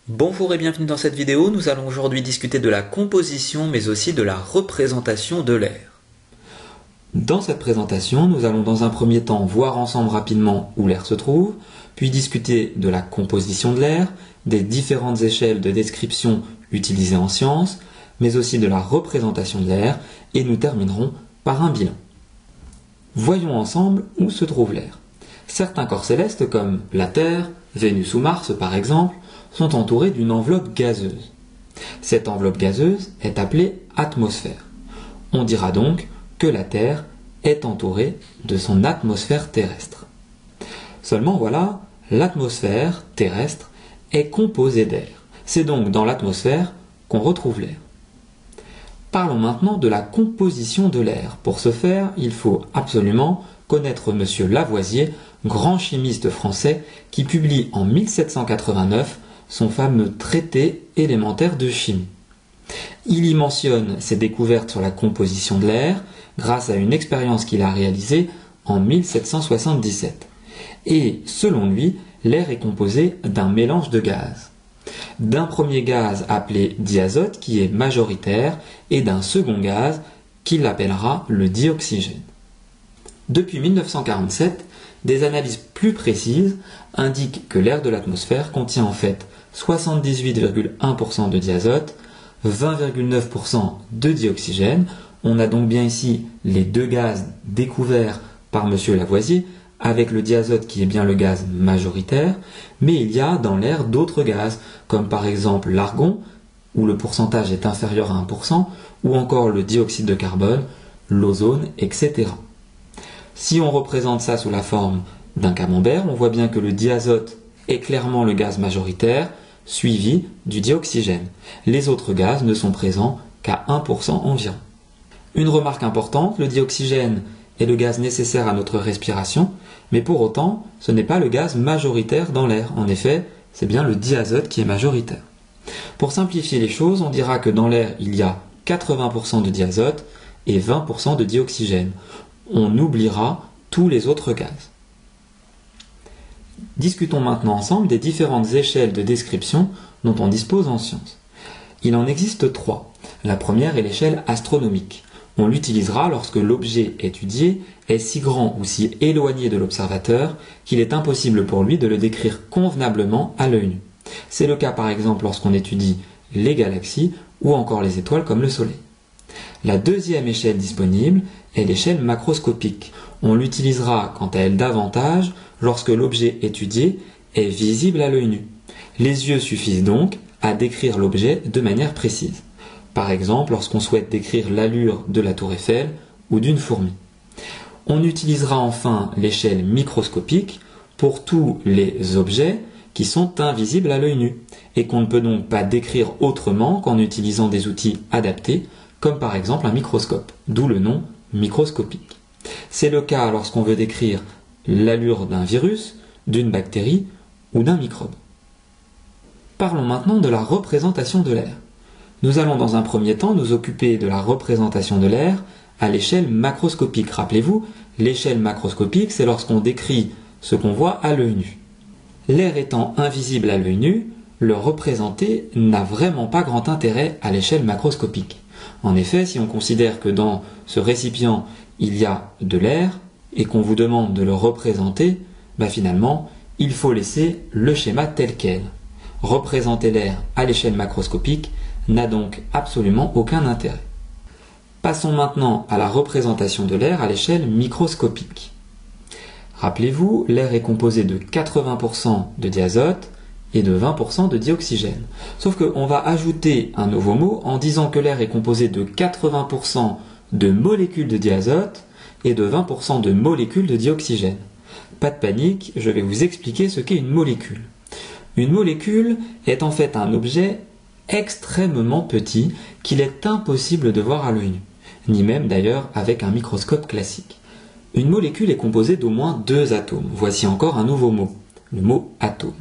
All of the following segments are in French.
Bonjour et bienvenue dans cette vidéo. Nous allons aujourd'hui discuter de la composition mais aussi de la représentation de l'air. Dans cette présentation, nous allons dans un premier temps voir ensemble rapidement où l'air se trouve, puis discuter de la composition de l'air, des différentes échelles de description utilisées en sciences, mais aussi de la représentation de l'air, et nous terminerons par un bilan. Voyons ensemble où se trouve l'air. Certains corps célestes comme la Terre, Vénus ou Mars par exemple, sont entourés d'une enveloppe gazeuse. Cette enveloppe gazeuse est appelée atmosphère. On dira donc que la Terre est entourée de son atmosphère terrestre. Seulement voilà, l'atmosphère terrestre est composée d'air. C'est donc dans l'atmosphère qu'on retrouve l'air. Parlons maintenant de la composition de l'air. Pour ce faire, il faut absolument connaître M. Lavoisier, grand chimiste français, qui publie en 1789 son fameux traité élémentaire de chimie. Il y mentionne ses découvertes sur la composition de l'air grâce à une expérience qu'il a réalisée en 1777. Et selon lui, l'air est composé d'un mélange de gaz. D'un premier gaz appelé diazote qui est majoritaire et d'un second gaz qu'il appellera le dioxygène. Depuis 1947, des analyses plus précises indiquent que l'air de l'atmosphère contient en fait 78,1% de diazote, 20,9% de dioxygène. On a donc bien ici les deux gaz découverts par M. Lavoisier, avec le diazote qui est bien le gaz majoritaire, mais il y a dans l'air d'autres gaz, comme par exemple l'argon, où le pourcentage est inférieur à 1%, ou encore le dioxyde de carbone, l'ozone, etc. Si on représente ça sous la forme d'un camembert, on voit bien que le diazote est clairement le gaz majoritaire, suivi du dioxygène. Les autres gaz ne sont présents qu'à 1% environ. Une remarque importante, le dioxygène est le gaz nécessaire à notre respiration, mais pour autant, ce n'est pas le gaz majoritaire dans l'air. En effet, c'est bien le diazote qui est majoritaire. Pour simplifier les choses, on dira que dans l'air, il y a 80% de diazote et 20% de dioxygène. On oubliera tous les autres gaz. Discutons maintenant ensemble des différentes échelles de description dont on dispose en sciences. Il en existe trois. La première est l'échelle astronomique. On l'utilisera lorsque l'objet étudié est si grand ou si éloigné de l'observateur qu'il est impossible pour lui de le décrire convenablement à l'œil nu. C'est le cas par exemple lorsqu'on étudie les galaxies ou encore les étoiles comme le Soleil. La deuxième échelle disponible est l'échelle macroscopique. On l'utilisera quant à elle davantage lorsque l'objet étudié est visible à l'œil nu. Les yeux suffisent donc à décrire l'objet de manière précise. Par exemple, lorsqu'on souhaite décrire l'allure de la tour Eiffel ou d'une fourmi. On utilisera enfin l'échelle microscopique pour tous les objets qui sont invisibles à l'œil nu et qu'on ne peut donc pas décrire autrement qu'en utilisant des outils adaptés, comme par exemple un microscope, d'où le nom microscopique. C'est le cas lorsqu'on veut décrire l'allure d'un virus, d'une bactérie ou d'un microbe. Parlons maintenant de la représentation de l'air. Nous allons dans un premier temps nous occuper de la représentation de l'air à l'échelle macroscopique. Rappelez-vous, l'échelle macroscopique, c'est lorsqu'on décrit ce qu'on voit à l'œil nu. L'air étant invisible à l'œil nu, le représenter n'a vraiment pas grand intérêt à l'échelle macroscopique. En effet, si on considère que dans ce récipient, il y a de l'air et qu'on vous demande de le représenter, finalement, il faut laisser le schéma tel quel. Représenter l'air à l'échelle macroscopique n'a donc absolument aucun intérêt. Passons maintenant à la représentation de l'air à l'échelle microscopique. Rappelez-vous, l'air est composé de 80% de diazote et de 20% de dioxygène. Sauf qu'on va ajouter un nouveau mot en disant que l'air est composé de 80% de molécules de diazote et de 20% de molécules de dioxygène. Pas de panique, je vais vous expliquer ce qu'est une molécule. Une molécule est en fait un objet extrêmement petit qu'il est impossible de voir à l'œil nu, ni même d'ailleurs avec un microscope classique. Une molécule est composée d'au moins deux atomes. Voici encore un nouveau mot, le mot atome.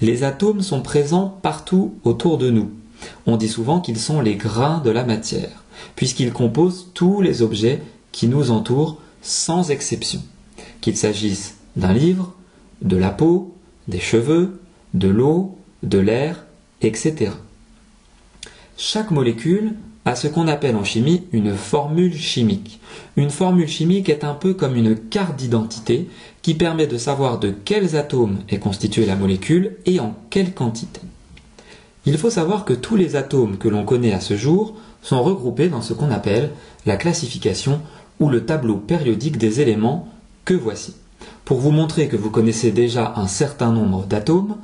Les atomes sont présents partout autour de nous. On dit souvent qu'ils sont les grains de la matière, puisqu'ils composent tous les objets qui nous entourent sans exception. Qu'il s'agisse d'un livre, de la peau, des cheveux, de l'eau, de l'air, etc. Chaque molécule a ce qu'on appelle en chimie une formule chimique. Une formule chimique est un peu comme une carte d'identité qui permet de savoir de quels atomes est constituée la molécule et en quelle quantité. Il faut savoir que tous les atomes que l'on connaît à ce jour sont regroupés dans ce qu'on appelle la classification ou le tableau périodique des éléments que voici. Pour vous montrer que vous connaissez déjà un certain nombre d'atomes,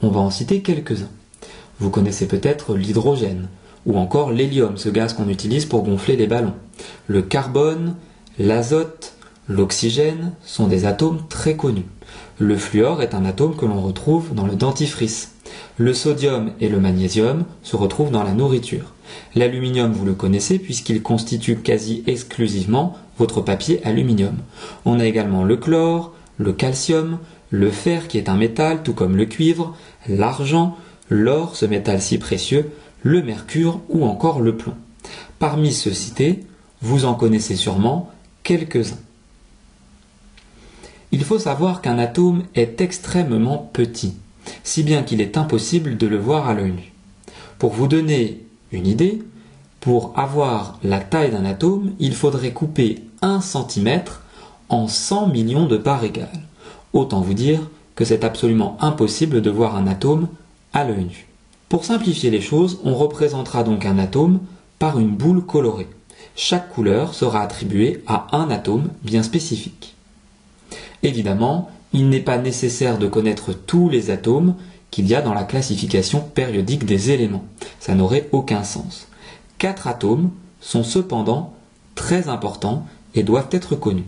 on va en citer quelques-uns. Vous connaissez peut-être l'hydrogène, ou encore l'hélium, ce gaz qu'on utilise pour gonfler les ballons. Le carbone, l'azote, l'oxygène sont des atomes très connus. Le fluor est un atome que l'on retrouve dans le dentifrice. Le sodium et le magnésium se retrouvent dans la nourriture. L'aluminium, vous le connaissez puisqu'il constitue quasi exclusivement votre papier aluminium. On a également le chlore, le calcium, le fer qui est un métal, tout comme le cuivre, l'argent, l'or, ce métal si précieux, le mercure ou encore le plomb. Parmi ceux cités, vous en connaissez sûrement quelques-uns. Il faut savoir qu'un atome est extrêmement petit, si bien qu'il est impossible de le voir à l'œil nu. Pour vous donner une idée, pour avoir la taille d'un atome, il faudrait couper 1 cm en 100 millions de parts égales. Autant vous dire que c'est absolument impossible de voir un atome à l'œil nu. Pour simplifier les choses, on représentera donc un atome par une boule colorée. Chaque couleur sera attribuée à un atome bien spécifique. Évidemment, il n'est pas nécessaire de connaître tous les atomes qu'il y a dans la classification périodique des éléments. Ça n'aurait aucun sens. 4 atomes sont cependant très importants et doivent être connus.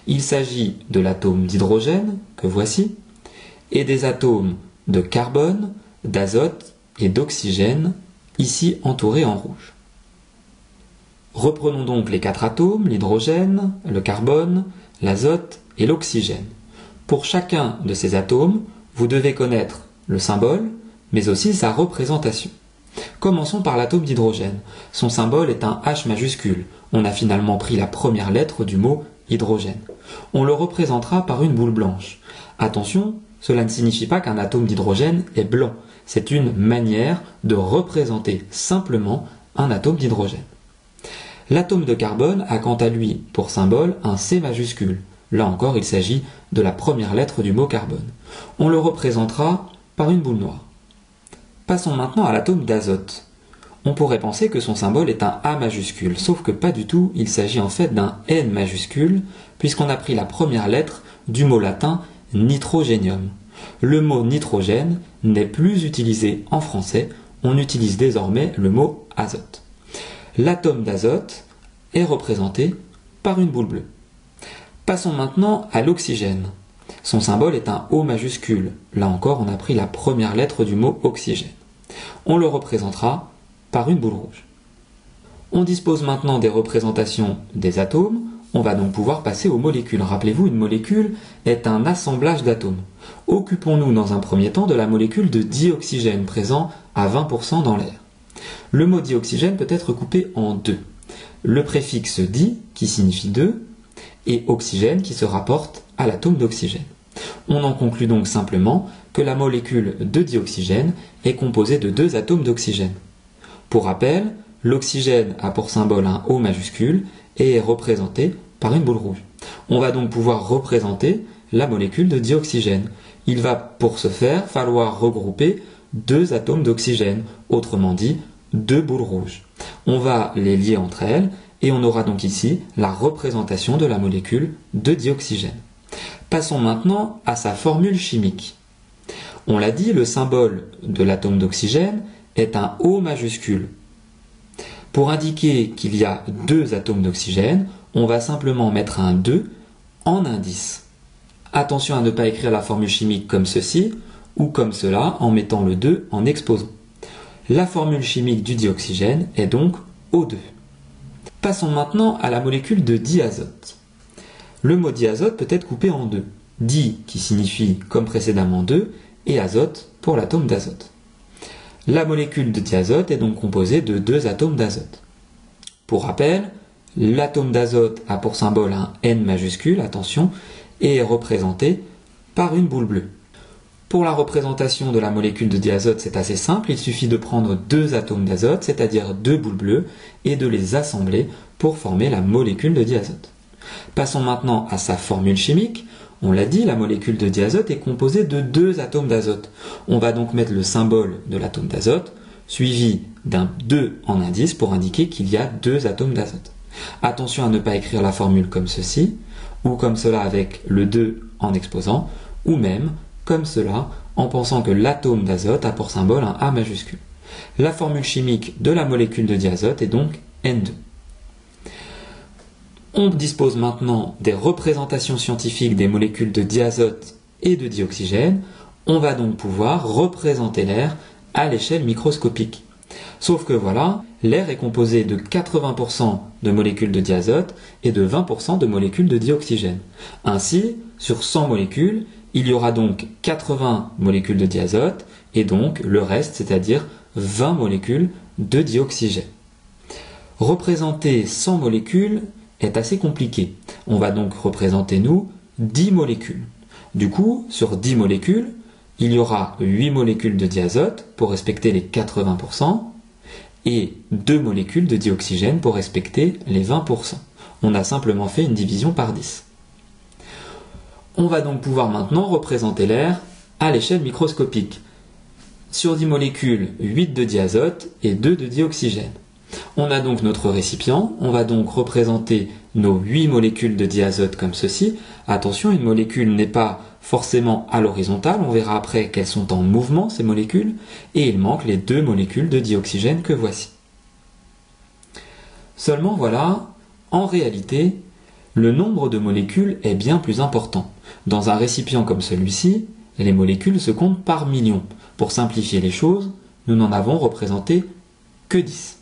Il s'agit de l'atome d'hydrogène, que voici, et des atomes de carbone, d'azote et d'oxygène, ici entourés en rouge. Reprenons donc les 4 atomes, l'hydrogène, le carbone, l'azote et l'oxygène. Pour chacun de ces atomes, vous devez connaître le symbole, mais aussi sa représentation. Commençons par l'atome d'hydrogène. Son symbole est un H majuscule. On a finalement pris la première lettre du mot hydrogène. On le représentera par une boule blanche. Attention, cela ne signifie pas qu'un atome d'hydrogène est blanc. C'est une manière de représenter simplement un atome d'hydrogène. L'atome de carbone a quant à lui pour symbole un C majuscule. Là encore, il s'agit de la première lettre du mot carbone. On le représentera par une boule noire. Passons maintenant à l'atome d'azote. On pourrait penser que son symbole est un A majuscule, sauf que pas du tout, il s'agit en fait d'un N majuscule, puisqu'on a pris la première lettre du mot latin nitrogénium. Le mot nitrogène n'est plus utilisé en français, on utilise désormais le mot azote. L'atome d'azote est représenté par une boule bleue. Passons maintenant à l'oxygène. Son symbole est un O majuscule. Là encore, on a pris la première lettre du mot oxygène. On le représentera par une boule rouge. On dispose maintenant des représentations des atomes. On va donc pouvoir passer aux molécules. Rappelez-vous, une molécule est un assemblage d'atomes. Occupons-nous dans un premier temps de la molécule de dioxygène présent à 20% dans l'air. Le mot dioxygène peut être coupé en deux. Le préfixe di, qui signifie deux, et oxygène qui se rapporte à l'atome d'oxygène. On en conclut donc simplement que la molécule de dioxygène est composée de 2 atomes d'oxygène. Pour rappel, l'oxygène a pour symbole un O majuscule et est représenté par une boule rouge. On va donc pouvoir représenter la molécule de dioxygène. Il va pour ce faire falloir regrouper 2 atomes d'oxygène, autrement dit 2 boules rouges. On va les lier entre elles et on aura donc ici la représentation de la molécule de dioxygène. Passons maintenant à sa formule chimique. On l'a dit, le symbole de l'atome d'oxygène est un O majuscule. Pour indiquer qu'il y a 2 atomes d'oxygène, on va simplement mettre un 2 en indice. Attention à ne pas écrire la formule chimique comme ceci ou comme cela en mettant le 2 en exposant. La formule chimique du dioxygène est donc O2. Passons maintenant à la molécule de diazote. Le mot diazote peut être coupé en deux. Di qui signifie comme précédemment 2 et azote pour l'atome d'azote. La molécule de diazote est donc composée de 2 atomes d'azote. Pour rappel, l'atome d'azote a pour symbole un N majuscule, attention, et est représenté par une boule bleue. Pour la représentation de la molécule de diazote, c'est assez simple, il suffit de prendre deux atomes d'azote, c'est-à-dire deux boules bleues, et de les assembler pour former la molécule de diazote. Passons maintenant à sa formule chimique. On l'a dit, la molécule de diazote est composée de deux atomes d'azote. On va donc mettre le symbole de l'atome d'azote, suivi d'un 2 en indice pour indiquer qu'il y a deux atomes d'azote. Attention à ne pas écrire la formule comme ceci, ou comme cela avec le 2 en exposant, ou même comme cela en pensant que l'atome d'azote a pour symbole un A majuscule. La formule chimique de la molécule de diazote est donc N2. On dispose maintenant des représentations scientifiques des molécules de diazote et de dioxygène. On va donc pouvoir représenter l'air à l'échelle microscopique. Sauf que voilà, l'air est composé de 80% de molécules de diazote et de 20% de molécules de dioxygène. Ainsi, sur 100 molécules, il y aura donc 80 molécules de diazote et donc le reste, c'est-à-dire 20 molécules de dioxygène. Représenter 100 molécules est assez compliqué. On va donc représenter, nous, 10 molécules. Du coup, sur 10 molécules, il y aura 8 molécules de diazote pour respecter les 80% et 2 molécules de dioxygène pour respecter les 20%. On a simplement fait une division par 10. On va donc pouvoir maintenant représenter l'air à l'échelle microscopique. Sur 10 molécules, 8 de diazote et 2 de dioxygène. On a donc notre récipient, on va donc représenter nos 8 molécules de diazote comme ceci. Attention, une molécule n'est pas forcément à l'horizontale, on verra après qu'elles sont en mouvement ces molécules, et il manque les 2 molécules de dioxygène que voici. Seulement voilà, en réalité, le nombre de molécules est bien plus important. Dans un récipient comme celui-ci, les molécules se comptent par millions. Pour simplifier les choses, nous n'en avons représenté que 10.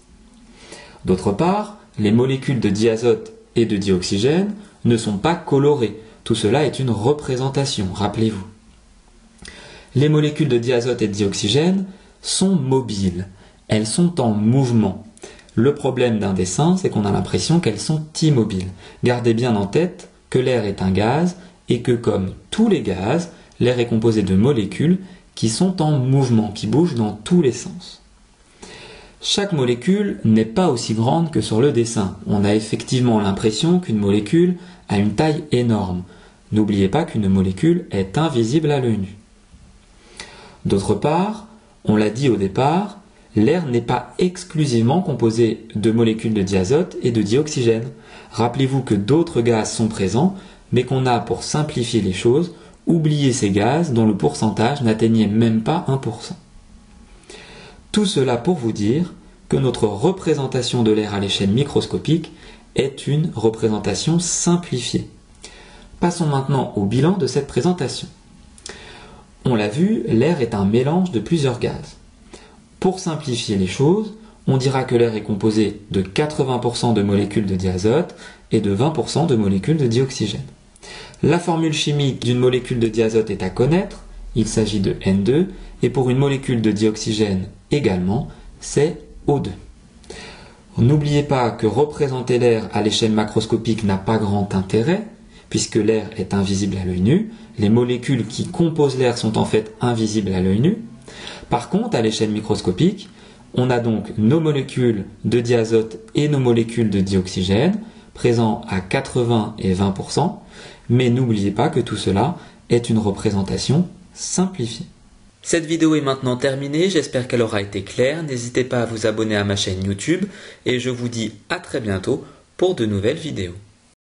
D'autre part, les molécules de diazote et de dioxygène ne sont pas colorées. Tout cela est une représentation, rappelez-vous. Les molécules de diazote et de dioxygène sont mobiles. Elles sont en mouvement. Le problème d'un dessin, c'est qu'on a l'impression qu'elles sont immobiles. Gardez bien en tête que l'air est un gaz et que comme tous les gaz, l'air est composé de molécules qui sont en mouvement, qui bougent dans tous les sens. Chaque molécule n'est pas aussi grande que sur le dessin. On a effectivement l'impression qu'une molécule a une taille énorme. N'oubliez pas qu'une molécule est invisible à l'œil nu. D'autre part, on l'a dit au départ, l'air n'est pas exclusivement composé de molécules de diazote et de dioxygène. Rappelez-vous que d'autres gaz sont présents, mais qu'on a, pour simplifier les choses, oublié ces gaz dont le pourcentage n'atteignait même pas 1%. Tout cela pour vous dire que notre représentation de l'air à l'échelle microscopique est une représentation simplifiée. Passons maintenant au bilan de cette présentation. On l'a vu, l'air est un mélange de plusieurs gaz. Pour simplifier les choses, on dira que l'air est composé de 80% de molécules de diazote et de 20% de molécules de dioxygène. La formule chimique d'une molécule de diazote est à connaître, il s'agit de N2, et pour une molécule de dioxygène également, c'est O2. N'oubliez pas que représenter l'air à l'échelle macroscopique n'a pas grand intérêt, puisque l'air est invisible à l'œil nu. Les molécules qui composent l'air sont en fait invisibles à l'œil nu. Par contre, à l'échelle microscopique, on a donc nos molécules de diazote et nos molécules de dioxygène, présents à 80 et 20%, mais n'oubliez pas que tout cela est une représentation simplifiée. Cette vidéo est maintenant terminée, j'espère qu'elle aura été claire. N'hésitez pas à vous abonner à ma chaîne YouTube et je vous dis à très bientôt pour de nouvelles vidéos.